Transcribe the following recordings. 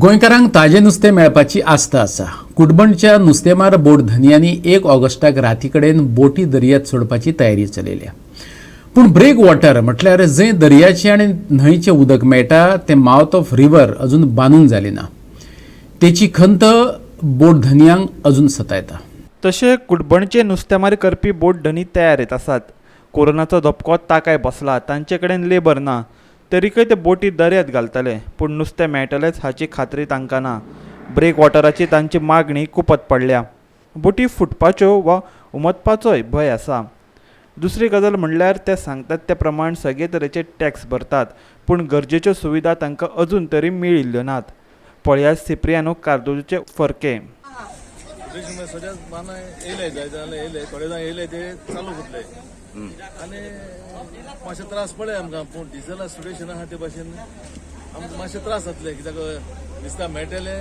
गोंयकारांक ताजें नुस्तें मेळपाची आस्त आसा. कुडबंडच्या नुस्तेमार बोट धन्यांनी 1 ऑगस्टाक राती कडेन बोटी दर्यांत सोडपाची तयारी चलयल्या. पूण ब्रेक वॉटर म्हटल्यार जंय दर्याचें आनी न्हंयचें उदक मेळटा तें माउथ ऑफ रिव्हर अजून बांदून जालें ना. तेची खंत बोट धन्यांक अजून सतायता. तशें कुडबणचे नुस्तेमारी करपी बोट धनी तयारीत आसात. कोरोनाचो धपको ताकाय बसला. तांचे कडेन लेबर ना. तरीकय ते बोटी दर्यांत घालतले. पूण नुस्तें मेळटलेंच हाची खात्री तांकां ना. ब्रेक वॉटराची तांची मागणी कुपत पडल्या. बोटी फुटपाच्यो वा उमटपाचोय भंय आसा. दुसरी गजाल म्हणल्यार ते सांगतात ते प्रमाण सगळे तरेचे टॅक्स भरतात, पूण गरजेच्यो सुविधा तांकां अजून तरी मेळिल्ल्यो नात. पळयात सिप्रियानो कार्दोजोचे फरके. सगळ्यात माना येयले जाय जाल्यार येयले, थोडे जाण येयले ते चालू करतले आनी मातशे त्रास पडले आमकां. पूण डिझल सिट्युएशन आहा ते भाशेन आमकां मातशे त्रास जातले, कित्याक दिसता मेळटले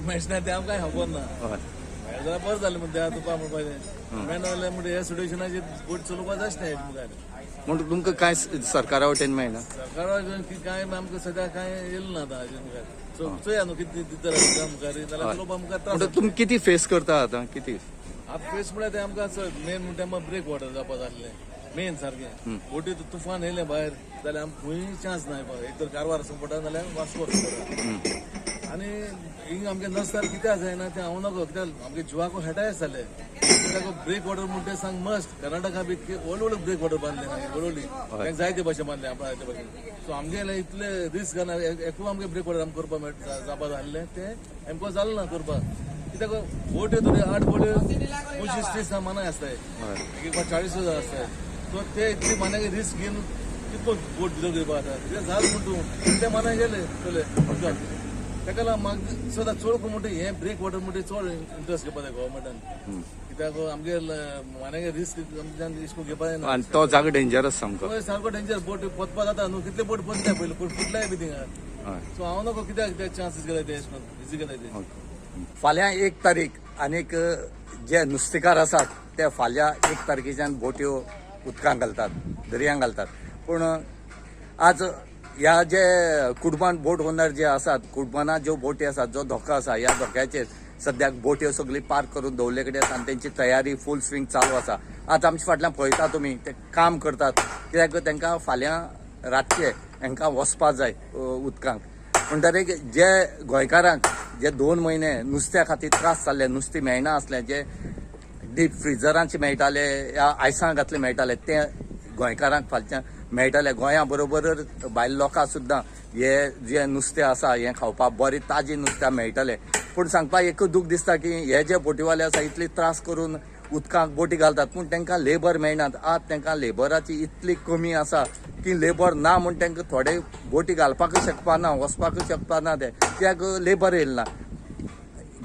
मेळचना ते आमकां खबर ना. मेळ्ळे जाल्यार बरें जालें म्हणटा तें तुका म्हणपाचें. मेळना जाल्यार म्हणटा ह्या सिट्युएशनाचेर बोट चलोवपाक जायच ना मुखार. म्हणून तुमकां कांय सरकारा वटेन मेळना? सरकारा कांय आमकां सद्या कांय येयलें ना आतां हाजे मुखार. चोया न्हू कितें दितले तुमकां मुखार नाल्यार चलोवपाक मुखार त्रास. तुमी कितें फेस करता आतां? कितें आतां फेस म्हळ्यार ते आमकां मेन म्हणटा ब्रेक वॉटर जावपाक जातलें मेन सारकें. बोटी तुफान येयलें भायर जाल्यार आमकां खंय चान्स ना एक तर कारवार वचूंक पडटा नाल्यार वास्को वचूंक पडटा. आनी हिंग आमगे नसतार कित्याक जायना तें हांव नाका, कित्याक आमगे जिवाको हेटाय जाले. कित्याक ब्रेक वॉटर म्हणटा सांग मस्ट. कर्नाटका बी व्हड व्हड ब्रेक वॉटर बांदले व्हड व्हडली तांकां जाय ते भाशेन बांदले आपणा ते भाशेन. सो आमगे इतले रिस्क घेना एकू आमगे ब्रेक वॉटर आमकां करपाक जावपाक जाल्लें तें आमकां जालें ना करपाक. कित्याक बोट्यो तरी 8 बोट्यो 25-30 मानाय आसताय, एक 40 आसताय. सो ते इतली मानागे रिस्क घेवन कितको बोट भितर घेवपाक जाता. कित्याक जाल म्हणटू ते मानाय गेले चले ताका लागून म्हाका सदां चड म्हणटा हें ब्रेक वॉटर म्हणटा चड इंट्रस्ट घेवपा जाय गव्हर्मेंटान. कित्याक आमगे मानागे रिस्क इश्को घेवपा जायना. आनी तो जागो डेंजरस सामको. सारको डेंजर. बोट पोतपा जाता न्हू, कितले बोट पोतताय पयलीं पूण फुटलाय बी थिंगा. सो हांव नको कित्याक चान्सीस गेले ते इजी गेले ते. फाल्यां 1 तारीख आनीक जे नुस्तेकार आसात ते फाल्यां 1 तारखेच्यान बोट्यो उदकांत घालतात, दर्यांत घालतात. पूण आज ह्या जे कुडबान बोट ओनर जे आसात, कुडबानात ज्यो बोटी आसात, जो धोको आसा, ह्या धोक्याचेर सद्याक बोट्यो सगळी पार्क करून दवरले कडेन आसा आनी तेंची तयारी फूल स्विंग चालू आसा. आतां आमच्या फाटल्यान पळयता तुमी ते काम करतात, कित्याक तांकां फाल्यां रातचे हांकां वचपाक जाय उदकांत. म्हणटरीक जे गोंयकारांक जे 2 म्हयने नुस्त्या खातीर त्रास जाल्ले, नुस्तें मेळना आसलें, जे डीप फ्रिजरांचे मेळटाले या आयसां घातले मेळटाले, ते गोंयकारांक फाल्यां मेळटले. गोंया बरोबर भायल्या लोकांक सुद्दां हे जे नुस्तें आसा हें खावपाक बरें ताजें नुस्तें मेळटलें. पूण सांगपाक एकूच दूख दिसता की हे जे बोटीवाले आसा इतली त्रास करून उदकांत बोटी घालतात, पूण तांकां लेबर मेळनात. आज तांकां लेबराची इतली कमी आसा की लेबर ना म्हूण तांकां थोडे बोटी घालपाकूय शकपा ना, वचपाकूय शकपा ना ते, कित्याक लेबर येयले ना.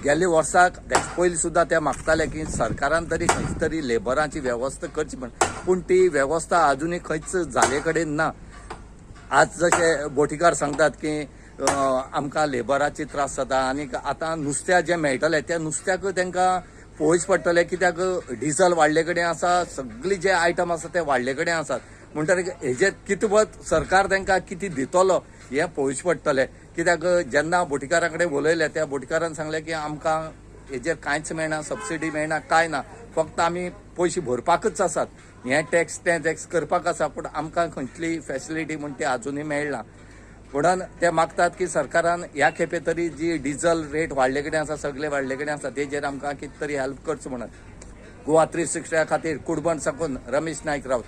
गेल्या वर्साक पयलीं सुद्दां ते मागताले की सरकारान तरी खंयच तरी लेबरांची वेवस्था करची म्हण, पूण ती वेवस्था आजुनूय खंयच जाले कडेन ना. आज जशे बोटीकार सांगतात की आमकां लेबराची त्रास जाता आनी आतां नुस्त्या जें मेळटलें त्या नुस्त्याक तांकां पळोवचें पडटलें, कित्याक डिझल वाडले कडेन आसा, सगळे जे आयटम आसा ते वाडले कडेन आसात. म्हणटकीर हेजेर कितें वत सरकार तांकां कितें दितलो हें पळोवचें पडटलें. कित्याक जेन्ना बोटीकारा कडेन उलयले त्या बोटीकारान सांगलें की आमकां हेजेर कांयच मेळना, सबसिडी मेळना, कांय ना, फक्त आमी पयशे भरपाकच आसात. हें टॅक्स तें टॅक्स करपाक आसा, पूण आमकां खंयतली फॅसिलिटी म्हण ती आजुनूय मेळना. म्हणून ते मागतात की सरकारान ह्या खेपे तरी जी डिझल रेट वाडले कडेन आसा, सगळे वाडले कडेन आसा, तेजेर आमकां कितें तरी हेल्प करचो म्हणून. गोवा 360 खातीर कुडबण साकून रमेश नायक रावत.